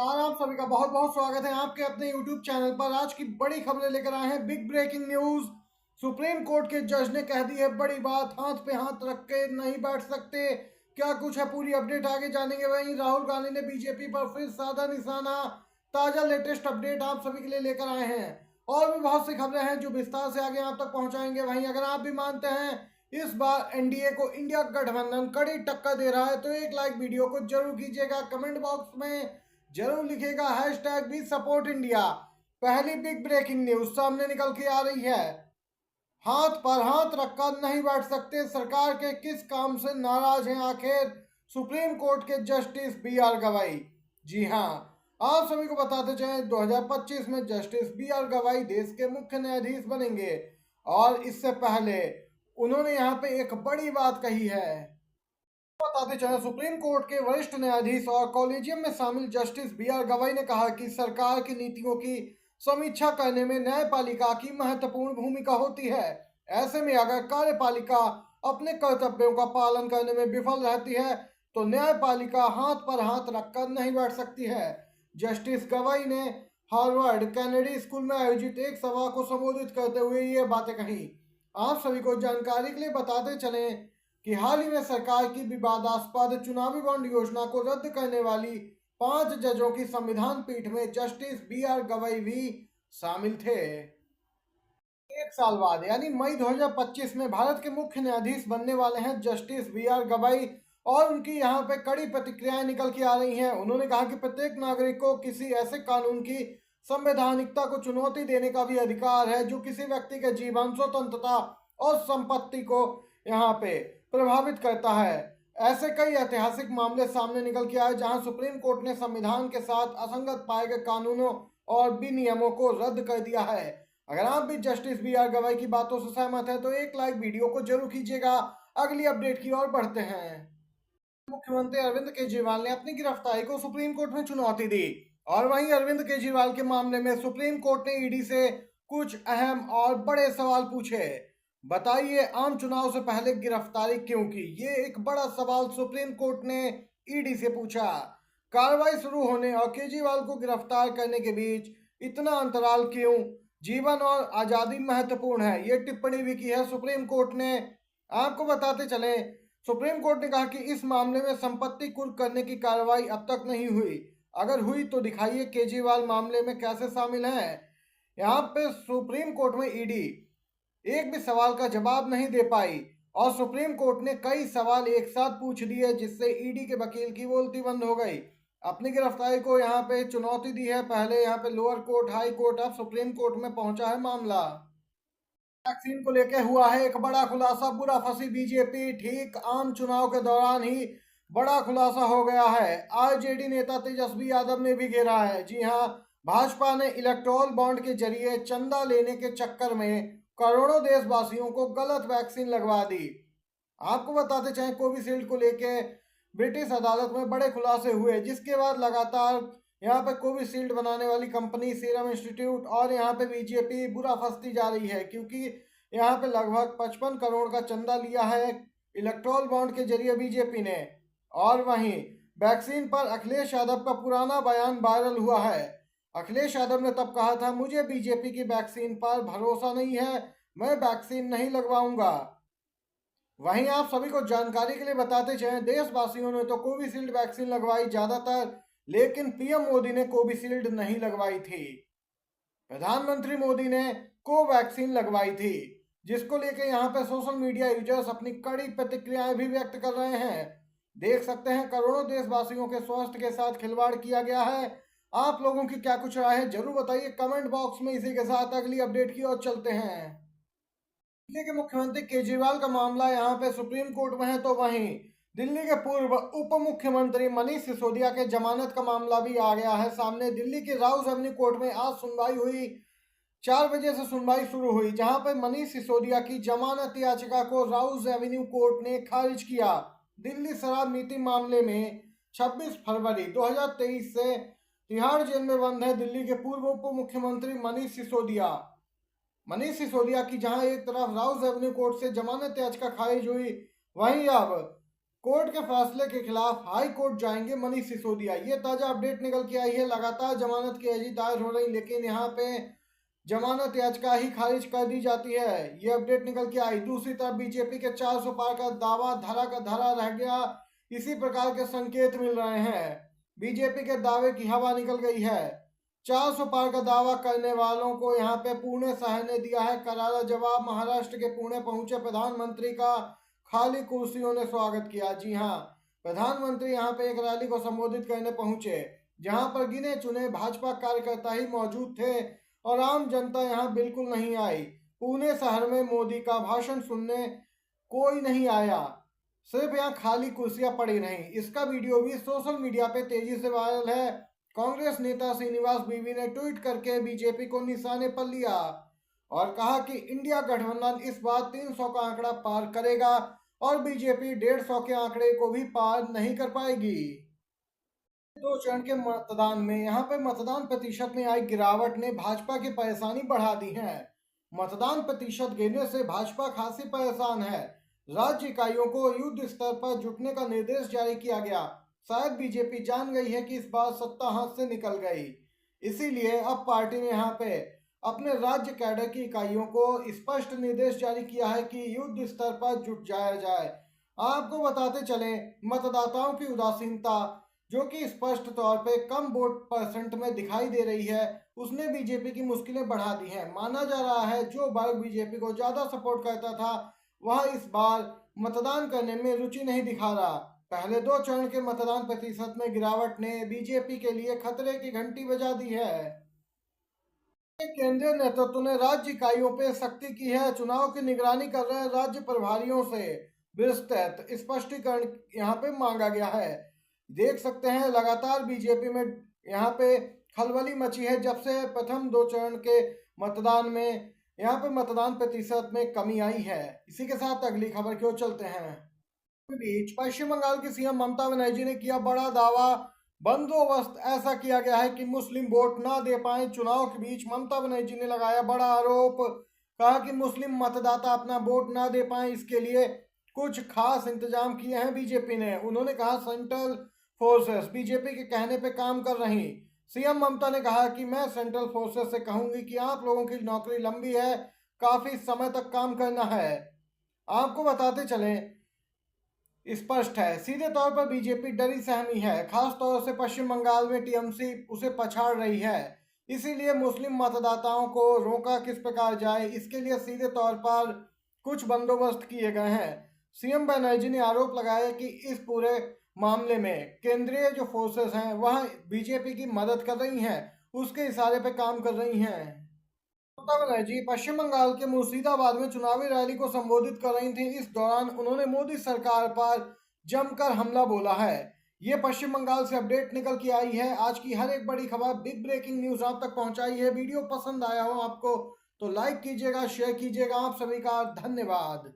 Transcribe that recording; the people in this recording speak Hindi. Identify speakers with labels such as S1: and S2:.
S1: और आप सभी का बहुत बहुत स्वागत है आपके अपने YouTube चैनल पर। आज की बड़ी खबरें लेकर आए हैं, big breaking news. Supreme court के जज ने कह दी है बड़ी बात, हाथ पे हाथ रख के नहीं बैठ सकते। क्या कुछ है, पूरी अपडेट आगे जानेंगे। वहीं राहुल गांधी ने बीजेपी पर फिर साधा निशाना। ताजा लेटेस्ट अपडेट आप सभी के लिए लेकर आए हैं। और भी बहुत सी खबरें हैं जो विस्तार से आगे आप तक पहुंचाएंगे। वहीं अगर आप भी मानते हैं इस बार एनडीए को इंडिया गठबंधन कड़ी टक्कर दे रहा है तो एक लाइक वीडियो को जरूर कीजिएगा। कमेंट बॉक्स में जरूर लिखेगा हैशटैग वी सपोर्ट इंडिया। पहली बिग ब्रेकिंग न्यूज सामने निकल के आ रही है। हाथ पर हाथ रखकर नहीं बैठ सकते, सरकार के किस काम से नाराज हैं आखिर सुप्रीम कोर्ट के जस्टिस बी आर गवाई। जी हां, आप सभी को बताते चलें 2025 में जस्टिस बी आर गवाई देश के मुख्य न्यायाधीश बनेंगे। और इससे पहले उन्होंने यहाँ पे एक बड़ी बात कही है। बताते चले सुप्रीम कोर्ट के वरिष्ठ न्यायाधीश और कॉलेजियम में शामिल जस्टिस बी आर गवाई ने कहा कि सरकार की नीतियों की समीक्षा करने में न्यायपालिका की महत्वपूर्ण भूमिका होती है। ऐसे में अगर कार्यपालिका अपने कर्तव्यों का पालन करने में विफल रहती है तो न्यायपालिका हाथ पर हाथ रखकर नहीं बैठ सकती है। जस्टिस गवाई ने हार्वर्ड कैनेडी स्कूल में आयोजित एक सभा को संबोधित करते हुए ये बातें कही। आप सभी को जानकारी के लिए बताते चलें कि हाल ही में सरकार की विवादास्पद चुनावी बॉन्ड योजना को रद्द करने वाली 5 जजों की संविधान पीठ में जस्टिस बी आर गवाई भी शामिल थे। एक साल बाद यानी मई 2025 में भारत के मुख्य न्यायाधीश बनने वाले हैं जस्टिस बी आर गवाई। और उनकी यहाँ पे कड़ी प्रतिक्रियाएं निकल के आ रही हैं। उन्होंने कहा कि प्रत्येक नागरिक को किसी ऐसे कानून की संवैधानिकता को चुनौती देने का भी अधिकार है जो किसी व्यक्ति के जीवन, स्वतंत्रता और संपत्ति को यहाँ पे प्रभावित करता है। ऐसे कई ऐतिहासिक मामले सामने निकल के आए जहां सुप्रीम कोर्ट ने संविधान के साथ असंगत पाए गए कानूनों और विनियमों को रद्द कर दिया है। अगर आप भी जस्टिस बी आर गवाई की बातों से सहमत हैं तो एक लाइक वीडियो को जरूर कीजिएगा। अगली अपडेट की ओर बढ़ते हैं। मुख्यमंत्री अरविंद केजरीवाल ने अपनी गिरफ्तारी को सुप्रीम कोर्ट में चुनौती दी। और वहीं अरविंद केजरीवाल के मामले में सुप्रीम कोर्ट ने ईडी से कुछ अहम और बड़े सवाल पूछे। बताइए, आम चुनाव से पहले गिरफ्तारी क्यों की? ये एक बड़ा सवाल सुप्रीम कोर्ट ने ईडी से पूछा। कार्रवाई शुरू होने और केजरीवाल को गिरफ्तार करने के बीच इतना अंतराल क्यों? जीवन और आजादी महत्वपूर्ण है, ये टिप्पणी भी की है सुप्रीम कोर्ट ने। आपको बताते चलें, सुप्रीम कोर्ट ने कहा कि इस मामले में संपत्ति कुर्क करने की कार्रवाई अब तक नहीं हुई। अगर हुई तो दिखाइए केजरीवाल मामले में कैसे शामिल है। यहाँ पे सुप्रीम कोर्ट में ईडी एक भी सवाल का जवाब नहीं दे पाई और सुप्रीम कोर्ट ने कई सवाल एक साथ पूछ दिए जिससे ईडी के वकील की बोलती बंद हो गई। अपनी गिरफ्तारी को यहाँ पे चुनौती दी है। पहले यहाँ पे लोअर कोर्ट, हाई कोर्ट, अब सुप्रीम कोर्ट में पहुंचा है मामला। वैक्सीन को लेकर हुआ है एक बड़ा खुलासा। बुरा फंसी बीजेपी, ठीक आम चुनाव के दौरान ही बड़ा खुलासा हो गया है। आरजेडी नेता तेजस्वी यादव ने भी घेरा है। जी हाँ, भाजपा ने इलेक्टोरल बॉन्ड के जरिए चंदा लेने के चक्कर में करोड़ों देशवासियों को गलत वैक्सीन लगवा दी। आपको बताते चाहे कोविशील्ड को लेके ब्रिटिश अदालत में बड़े खुलासे हुए, जिसके बाद लगातार यहाँ पे कोविशील्ड बनाने वाली कंपनी सीरम इंस्टीट्यूट और यहाँ पे बीजेपी बुरा फंसती जा रही है क्योंकि यहाँ पे लगभग 55 करोड़ का चंदा लिया है इलेक्टोरल बॉन्ड के जरिए बीजेपी ने। और वहीं वैक्सीन पर अखिलेश यादव का पुराना बयान वायरल हुआ है। अखिलेश यादव ने तब कहा था, मुझे बीजेपी की वैक्सीन पर भरोसा नहीं है, मैं वैक्सीन नहीं लगवाऊंगा। वहीं आप सभी को जानकारी के लिए बताते चलें, देशवासियों ने तो कोविशील्ड वैक्सीन लगवाई ज्यादातर, लेकिन पीएम मोदी ने कोविशील्ड नहीं लगवाई थी। प्रधानमंत्री मोदी ने कोवैक्सीन लगवाई थी, जिसको लेकर यहाँ पे सोशल मीडिया यूजर्स अपनी कड़ी प्रतिक्रियाएं भी व्यक्त कर रहे हैं। देख सकते हैं करोड़ों देशवासियों के स्वास्थ्य के साथ खिलवाड़ किया गया है। आप लोगों की क्या कुछ राय है जरूर बताइए कमेंट बॉक्स में। इसी के साथ अगली अपडेट की ओर चलते हैं। दिल्ली के मुख्यमंत्री केजरीवाल का मामला यहाँ पे सुप्रीम कोर्ट में है तो वहीं दिल्ली के पूर्व उप मुख्यमंत्री मनीष सिसोदिया के जमानत का मामला भी आ गया है सामने। दिल्ली के राउज एवेन्यू कोर्ट में आज सुनवाई हुई। 4 बजे से सुनवाई शुरू हुई, जहां पर मनीष सिसोदिया की जमानत याचिका को राउज एवेन्यू कोर्ट ने खारिज किया। दिल्ली शराब नीति मामले में 26 फरवरी 2023 से तिहाड़ जेल में बंद है दिल्ली के पूर्व उप मुख्यमंत्री मनीष सिसोदिया। मनीष सिसोदिया की जहां एक तरफ राउज एवेन्यू कोर्ट से जमानत याचिका खारिज हुई, वहीं अब कोर्ट के फैसले के खिलाफ हाई कोर्ट जाएंगे मनीष सिसोदिया। ये ताजा अपडेट निकल के आई है। लगातार जमानत की अर्जी दायर हो रही, लेकिन यहाँ पे जमानत याचिका ही खारिज कर दी जाती है। ये अपडेट निकल के आई। दूसरी तरफ बीजेपी के 400 पार का दावा धरा का धरा रह गया। इसी प्रकार के संकेत मिल रहे हैं। बीजेपी के दावे की हवा निकल गई है। 400 पार का दावा करने वालों को यहाँ पे पुणे शहर ने दिया है करारा जवाब। महाराष्ट्र के पुणे पहुंचे प्रधानमंत्री का खाली कुर्सियों ने स्वागत किया। जी हाँ, प्रधानमंत्री यहाँ पे एक रैली को संबोधित करने पहुंचे, जहां पर गिने चुने भाजपा कार्यकर्ता ही मौजूद थे और आम जनता यहाँ बिल्कुल नहीं आई। पुणे शहर में मोदी का भाषण सुनने कोई नहीं आया, सिर्फ यहाँ खाली कुर्सियां पड़ी रहीं। इसका वीडियो भी सोशल मीडिया पे तेजी से वायरल है। कांग्रेस नेता श्रीनिवास बीवी ने ट्वीट करके बीजेपी को निशाने पर लिया और कहा कि इंडिया गठबंधन इस बार 300 का आंकड़ा पार करेगा और बीजेपी 150 के आंकड़े को भी पार नहीं कर पाएगी। दो चरण के मतदान में यहाँ पे मतदान प्रतिशत में आई गिरावट ने भाजपा की परेशानी बढ़ा दी है। मतदान प्रतिशत गिरने से भाजपा खासी परेशान है। राज्य इकाइयों को युद्ध स्तर पर जुटने का निर्देश जारी किया गया। शायद बीजेपी जान गई है कि इस बार सत्ता हाथ से निकल गई, इसीलिए अब पार्टी ने यहाँ पे अपने राज्य कैडर की इकाइयों को स्पष्ट निर्देश जारी किया है कि युद्ध स्तर पर जुट जाया जाए। आपको बताते चले, मतदाताओं की उदासीनता जो कि स्पष्ट तौर पे कम वोट परसेंट में दिखाई दे रही है, उसने बीजेपी की मुश्किलें बढ़ा दी हैं। माना जा रहा है जो वर्ग बीजेपी को ज्यादा सपोर्ट करता था वह इस बार मतदान करने में रुचि नहीं दिखा रहा। पहले दो चरण के मतदान प्रतिशत में गिरावट ने बीजेपी के लिए खतरे की घंटी बजा दी है। केंद्रीय नेतृत्व ने राज्य इकाइयों पे सख्ती की है। चुनाव की निगरानी कर रहे राज्य प्रभारियों से विस्तृत स्पष्टीकरण यहाँ पे मांगा गया है। देख सकते हैं लगातार बीजेपी में यहाँ पे खलबली मची है जब से प्रथम दो चरण के मतदान में यहाँ पे मतदान प्रतिशत में कमी आई है। इसी के साथ अगली खबर की ओर चलते हैं। बीच पश्चिम बंगाल की सीएम ममता बनर्जी ने किया बड़ा दावा। बंदोबस्त ऐसा किया गया है कि मुस्लिम वोट ना दे पाए। चुनाव के बीच ममता बनर्जी ने लगाया बड़ा आरोप, कहा कि मुस्लिम मतदाता अपना वोट ना दे पाए, इसके लिए कुछ खास इंतजाम किए हैं बीजेपी ने। उन्होंने कहा सेंट्रल फोर्सेस बीजेपी के कहने पे काम कर रही। सीएम ममता ने कहा कि मैं सेंट्रल फोर्सेस से कहूंगी कि आप लोगों की नौकरी लंबी है, काफी समय तक काम करना है। आपको बताते चलें, स्पष्ट है सीधे तौर पर बीजेपी डरी सहमी है। खास तौर से पश्चिम बंगाल में टीएमसी उसे पछाड़ रही है, इसीलिए मुस्लिम मतदाताओं को रोका किस प्रकार जाए, इसके लिए सीधे तौर पर कुछ बंदोबस्त किए गए हैं। सीएम बनर्जी ने आरोप लगाया कि इस पूरे मामले में केंद्रीय जो फोर्सेस हैं वह बीजेपी की मदद कर रही हैं, उसके इशारे पे काम कर रही हैं। ममता बनर्जी पश्चिम बंगाल के मुर्शिदाबाद में चुनावी रैली को संबोधित कर रही थी। इस दौरान उन्होंने मोदी सरकार पर जमकर हमला बोला है। ये पश्चिम बंगाल से अपडेट निकल के आई है। आज की हर एक बड़ी खबर, बिग ब्रेकिंग न्यूज आप तक पहुंचाई है। वीडियो पसंद आया हो आपको तो लाइक कीजिएगा, शेयर कीजिएगा। आप सभी का धन्यवाद।